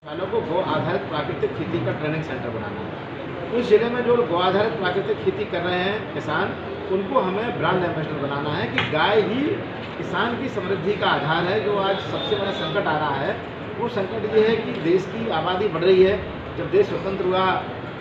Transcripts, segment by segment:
किसानों को गौ आधारित प्राकृतिक खेती का ट्रेनिंग सेंटर बनाना है। उस जिले में जो गौ आधारित प्राकृतिक खेती कर रहे हैं किसान, उनको हमें ब्रांड एम्बेसडर बनाना है कि गाय ही किसान की समृद्धि का आधार है। जो आज सबसे बड़ा संकट आ रहा है वो संकट ये है कि देश की आबादी बढ़ रही है। जब देश स्वतंत्र हुआ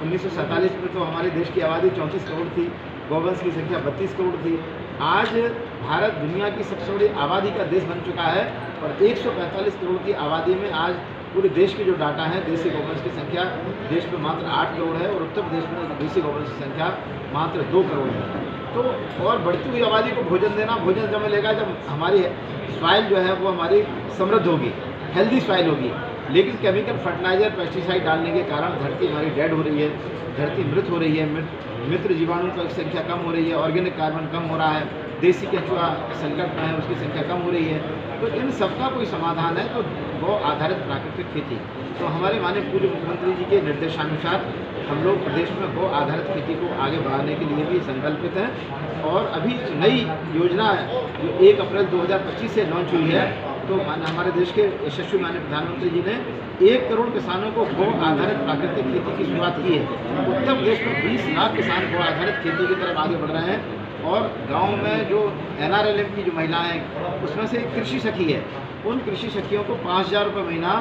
1947 में तो हमारे देश की आबादी 34 करोड़ थी, गौवंश की संख्या 32 करोड़ थी। आज भारत दुनिया की सबसे बड़ी आबादी का देश बन चुका है और 145 करोड़ की आबादी में आज पूरे देश के जो डाटा है, देसी गौवंश की संख्या देश में मात्र 8 करोड़ है और उत्तर प्रदेश में देसी गौवंश की संख्या मात्र 2 करोड़ है। तो और बढ़ती हुई आबादी को भोजन देना, भोजन जब मिलेगा जब हमारी सॉइल जो है वो हमारी समृद्ध होगी, हेल्दी सॉइल होगी। लेकिन केमिकल फर्टिलाइजर, पेस्टिसाइड डालने के कारण धरती हमारी डेड हो रही है, धरती मृत हो रही है, मित्र जीवाणु की संख्या कम हो रही है, ऑर्गेनिक कार्बन कम हो रहा है, देसी केंचुआ संकट में है उसकी संख्या कम हो रही है। तो इन सबका कोई समाधान है तो गौ आधारित प्राकृतिक खेती। तो हमारे माननीय पूर्व मुख्यमंत्री जी के निर्देशानुसार हम लोग प्रदेश में गौ आधारित खेती को आगे बढ़ाने के लिए भी संकल्पित हैं। और अभी नई योजना है जो 1 अप्रैल 2025 से लॉन्च हुई है, तो हमारे देश के यशस्वी माननीय प्रधानमंत्री जी ने 1 करोड़ किसानों को गौ आधारित प्राकृतिक खेती की शुरुआत की है। उत्तर प्रदेश में 20 लाख किसान गौ आधारित खेती की तरफ आगे बढ़ रहे हैं। और गांव में जो NRLM की जो महिलाएं हैं उसमें से एक कृषि सखी है, उन कृषि सखियों को 5,000 रुपये महीना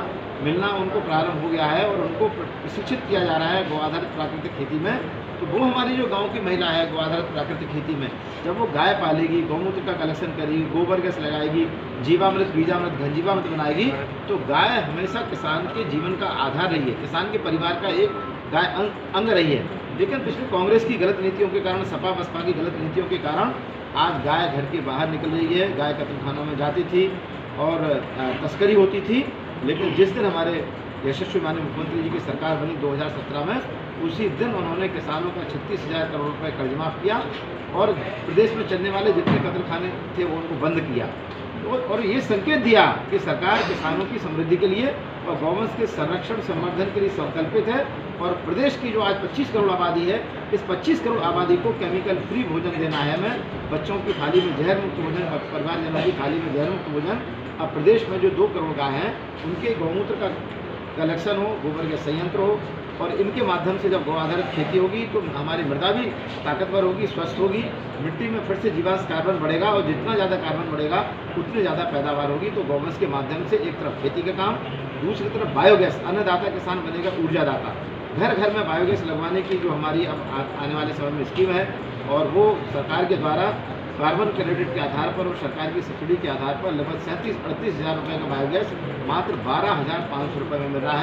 मिलना उनको प्रारंभ हो गया है और उनको प्रशिक्षित किया जा रहा है गौ आधारित प्राकृतिक खेती में। तो वो हमारी जो गांव की महिला है गौ आधारित प्राकृतिक खेती में, जब वो गाय पालेगी, गौमूत्र का कलेक्शन करेगी, गोबर गैस लगाएगी, जीवामृत, बीजामृत, घनजीवामृत बनाएगी, तो गाय हमेशा किसान के जीवन का आधार रही है, किसान के परिवार का एक गाय अंग रही है। लेकिन पिछले कांग्रेस की गलत नीतियों के कारण, सपा बसपा की गलत नीतियों के कारण आज गाय घर के बाहर निकल रही है, गाय कत्लखानों में जाती थी और तस्करी होती थी। लेकिन जिस दिन हमारे यशस्वी माननीय मुख्यमंत्री जी की सरकार बनी 2017 में, उसी दिन उन्होंने किसानों का 36,000 करोड़ रुपये कर्ज माफ़ किया और प्रदेश में चलने वाले जितने कत्लखाने थे वो उनको बंद किया। और ये संकेत दिया कि सरकार किसानों की समृद्धि के लिए और गौवंश के संरक्षण संवर्धन के लिए संकल्पित है। और प्रदेश की जो आज 25 करोड़ आबादी है, इस 25 करोड़ आबादी को केमिकल फ्री भोजन देना है हमें। बच्चों की थाली में जहर मुक्त भोजन, परिवारजनों की थाली में जहर मुक्त भोजन। अब प्रदेश में जो 2 करोड़ गाय हैं उनके गौमूत्र का कलेक्शन हो, गोबर के संयंत्र हो और इनके माध्यम से जब गौ आधारित खेती होगी तो हमारी मृदा भी ताकतवर होगी, स्वस्थ होगी, मिट्टी में फिर से जीवांश कार्बन बढ़ेगा और जितना ज़्यादा कार्बन बढ़ेगा उतनी ज़्यादा पैदावार होगी। तो गौवंश के माध्यम से एक तरफ खेती का काम, दूसरी तरफ बायोगैस, अन्नदाता किसान बनेगा ऊर्जादाता। घर घर में बायोगैस लगवाने की जो हमारी अब आने वाले समय में स्कीम है और वो सरकार के द्वारा कार्बन क्रेडिट के आधार पर और सरकार की सब्सिडी के आधार पर लगभग 37-38 हज़ार रुपये का बायोगैस मात्र 12,500 रुपये में मिल रहा है।